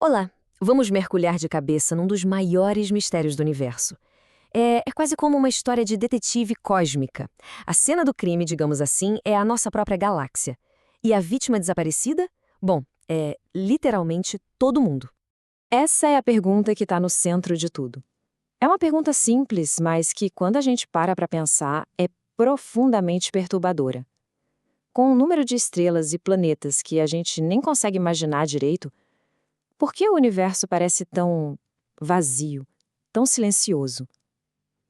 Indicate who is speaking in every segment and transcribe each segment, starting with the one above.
Speaker 1: Olá, vamos mergulhar de cabeça num dos maiores mistérios do universo. É quase como uma história de detetive cósmica. A cena do crime, digamos assim, é a nossa própria galáxia. E a vítima desaparecida? Bom, é literalmente todo mundo. Essa é a pergunta que está no centro de tudo. É uma pergunta simples, mas que, quando a gente para pensar, é profundamente perturbadora. Com o número de estrelas e planetas que a gente nem consegue imaginar direito, por que o universo parece tão vazio, tão silencioso?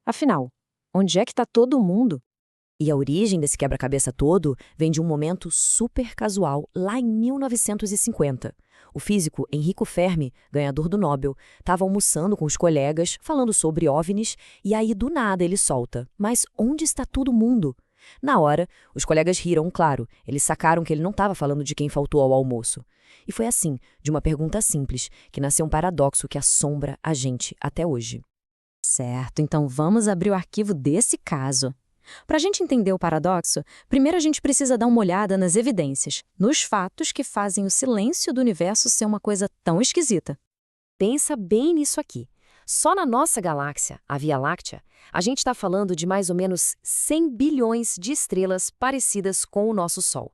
Speaker 1: Afinal, onde é que está todo mundo? E a origem desse quebra-cabeça todo vem de um momento super casual lá em 1950. O físico Enrico Fermi, ganhador do Nobel, estava almoçando com os colegas, falando sobre OVNIs, e aí do nada ele solta: "Mas onde está todo mundo?" Na hora, os colegas riram, claro. Eles sacaram que ele não estava falando de quem faltou ao almoço. E foi assim, de uma pergunta simples, que nasceu um paradoxo que assombra a gente até hoje. Certo, então vamos abrir o arquivo desse caso. Para a gente entender o paradoxo, primeiro a gente precisa dar uma olhada nas evidências, nos fatos que fazem o silêncio do universo ser uma coisa tão esquisita. Pensa bem nisso aqui. Só na nossa galáxia, a Via Láctea, a gente está falando de mais ou menos 100 bilhões de estrelas parecidas com o nosso Sol.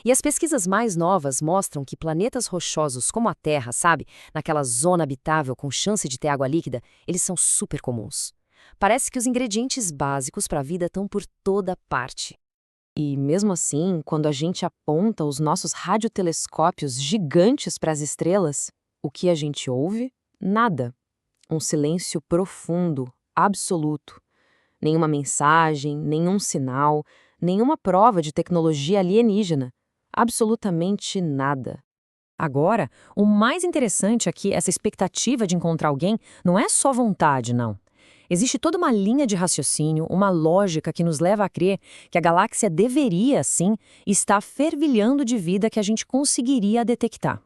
Speaker 1: E as pesquisas mais novas mostram que planetas rochosos como a Terra, sabe, naquela zona habitável com chance de ter água líquida, eles são super comuns. Parece que os ingredientes básicos para a vida estão por toda parte. E mesmo assim, quando a gente aponta os nossos radiotelescópios gigantes para as estrelas, o que a gente ouve? Nada. Um silêncio profundo, absoluto. Nenhuma mensagem, nenhum sinal, nenhuma prova de tecnologia alienígena. Absolutamente nada. Agora, o mais interessante aqui, essa expectativa de encontrar alguém, não é só vontade, não. Existe toda uma linha de raciocínio, uma lógica que nos leva a crer que a galáxia deveria, sim, estar fervilhando de vida que a gente conseguiria detectar.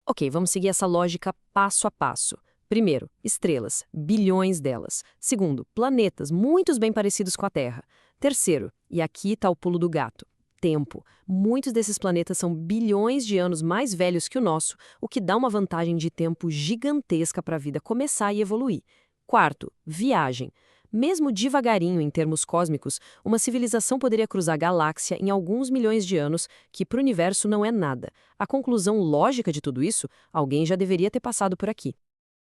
Speaker 1: Ok, vamos seguir essa lógica passo a passo. Primeiro, estrelas, bilhões delas. Segundo, planetas, muitos bem parecidos com a Terra. Terceiro, e aqui está o pulo do gato, tempo. Muitos desses planetas são bilhões de anos mais velhos que o nosso, o que dá uma vantagem de tempo gigantesca para a vida começar e evoluir. Quarto, viagem. Mesmo devagarinho em termos cósmicos, uma civilização poderia cruzar a galáxia em alguns milhões de anos, que para o universo não é nada. A conclusão lógica de tudo isso, alguém já deveria ter passado por aqui.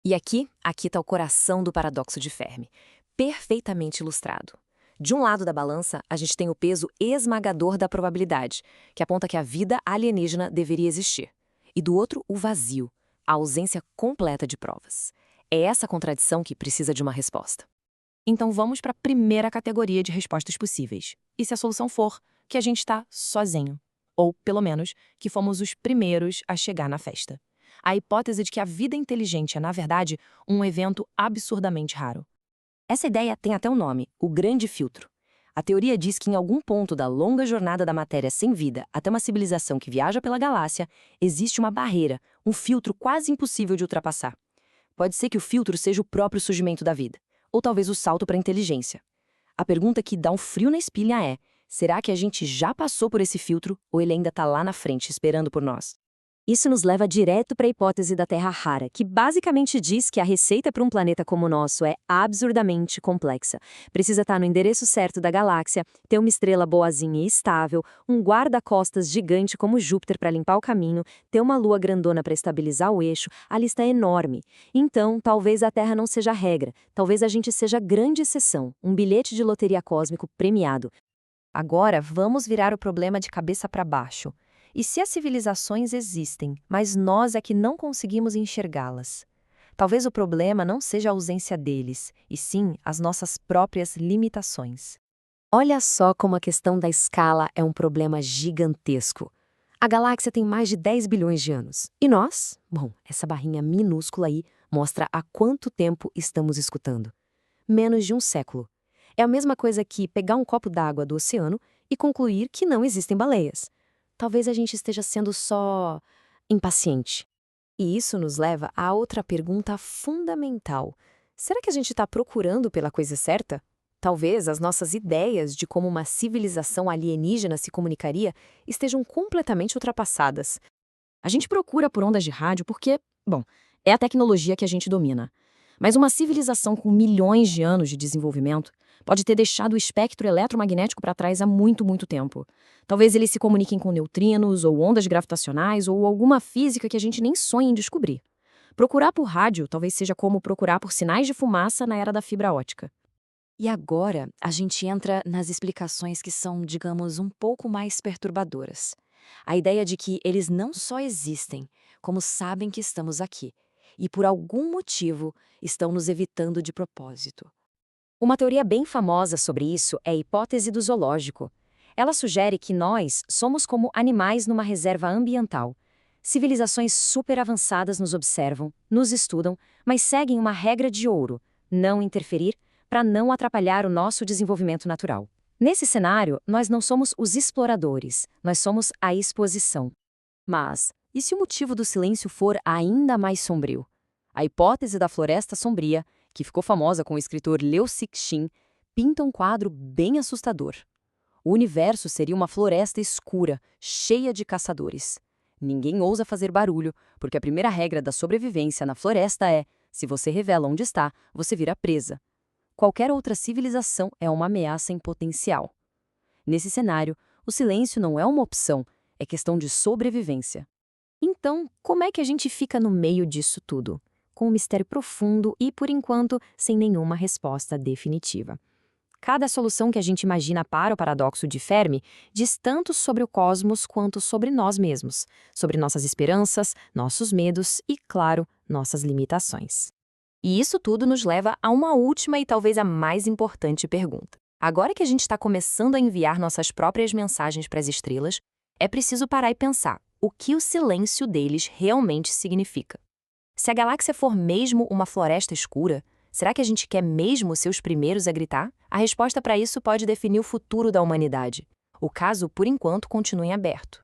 Speaker 1: E aqui está o coração do paradoxo de Fermi, perfeitamente ilustrado. De um lado da balança, a gente tem o peso esmagador da probabilidade, que aponta que a vida alienígena deveria existir. E do outro, o vazio, a ausência completa de provas. É essa contradição que precisa de uma resposta. Então vamos para a primeira categoria de respostas possíveis. E se a solução for que a gente está sozinho? Ou, pelo menos, que fomos os primeiros a chegar na festa. A hipótese de que a vida inteligente é, na verdade, um evento absurdamente raro. Essa ideia tem até um nome, o grande filtro. A teoria diz que em algum ponto da longa jornada da matéria sem vida até uma civilização que viaja pela galáxia, existe uma barreira, um filtro quase impossível de ultrapassar. Pode ser que o filtro seja o próprio surgimento da vida, ou talvez o salto para a inteligência. A pergunta que dá um frio na espinha é: será que a gente já passou por esse filtro ou ele ainda está lá na frente esperando por nós? Isso nos leva direto para a hipótese da Terra rara, que basicamente diz que a receita para um planeta como o nosso é absurdamente complexa. Precisa estar no endereço certo da galáxia, ter uma estrela boazinha e estável, um guarda-costas gigante como Júpiter para limpar o caminho, ter uma lua grandona para estabilizar o eixo. A lista é enorme. Então, talvez a Terra não seja a regra, talvez a gente seja a grande exceção, um bilhete de loteria cósmico premiado. Agora, vamos virar o problema de cabeça para baixo. E se as civilizações existem, mas nós é que não conseguimos enxergá-las? Talvez o problema não seja a ausência deles, e sim as nossas próprias limitações. Olha só como a questão da escala é um problema gigantesco. A galáxia tem mais de 10 bilhões de anos. E nós? Bom, essa barrinha minúscula aí mostra há quanto tempo estamos escutando. Menos de um século. É a mesma coisa que pegar um copo d'água do oceano e concluir que não existem baleias. Talvez a gente esteja sendo só impaciente. E isso nos leva a outra pergunta fundamental. Será que a gente está procurando pela coisa certa? Talvez as nossas ideias de como uma civilização alienígena se comunicaria estejam completamente ultrapassadas. A gente procura por ondas de rádio porque
Speaker 2: Bom, é a tecnologia que a gente domina. Mas uma civilização com milhões de anos de desenvolvimento pode ter deixado o espectro eletromagnético para trás há muito, muito tempo. Talvez eles se comuniquem com neutrinos, ou ondas gravitacionais, ou alguma física que a gente nem sonha em descobrir. Procurar por rádio talvez seja como procurar por sinais de fumaça na era da fibra ótica.
Speaker 3: E agora a gente entra nas explicações que são, digamos, um pouco mais perturbadoras. A ideia de que eles não só existem, como sabem que estamos aqui, e por algum motivo estão nos evitando de propósito.
Speaker 1: Uma teoria bem famosa sobre isso é a hipótese do zoológico. Ela sugere que nós somos como animais numa reserva ambiental. Civilizações super avançadas nos observam, nos estudam, mas seguem uma regra de ouro: não interferir, para não atrapalhar o nosso desenvolvimento natural. Nesse cenário, nós não somos os exploradores, nós somos a exposição.
Speaker 2: Mas, e se o motivo do silêncio for ainda mais sombrio? A hipótese da floresta sombria, que ficou famosa com o escritor Liu Cixin, pinta um quadro bem assustador. O universo seria uma floresta escura, cheia de caçadores. Ninguém ousa fazer barulho, porque a primeira regra da sobrevivência na floresta é: se você revela onde está, você vira presa. Qualquer outra civilização é uma ameaça em potencial. Nesse cenário, o silêncio não é uma opção, é questão de sobrevivência.
Speaker 1: Então, como é que a gente fica no meio disso tudo? Com um mistério profundo e, por enquanto, sem nenhuma resposta definitiva. Cada solução que a gente imagina para o paradoxo de Fermi diz tanto sobre o cosmos quanto sobre nós mesmos, sobre nossas esperanças, nossos medos e, claro, nossas limitações. E isso tudo nos leva a uma última e talvez a mais importante pergunta. Agora que a gente está começando a enviar nossas próprias mensagens para as estrelas, é preciso parar e pensar o que o silêncio deles realmente significa. Se a galáxia for mesmo uma floresta escura, será que a gente quer mesmo ser os primeiros a gritar? A resposta para isso pode definir o futuro da humanidade. O caso, por enquanto, continua em aberto.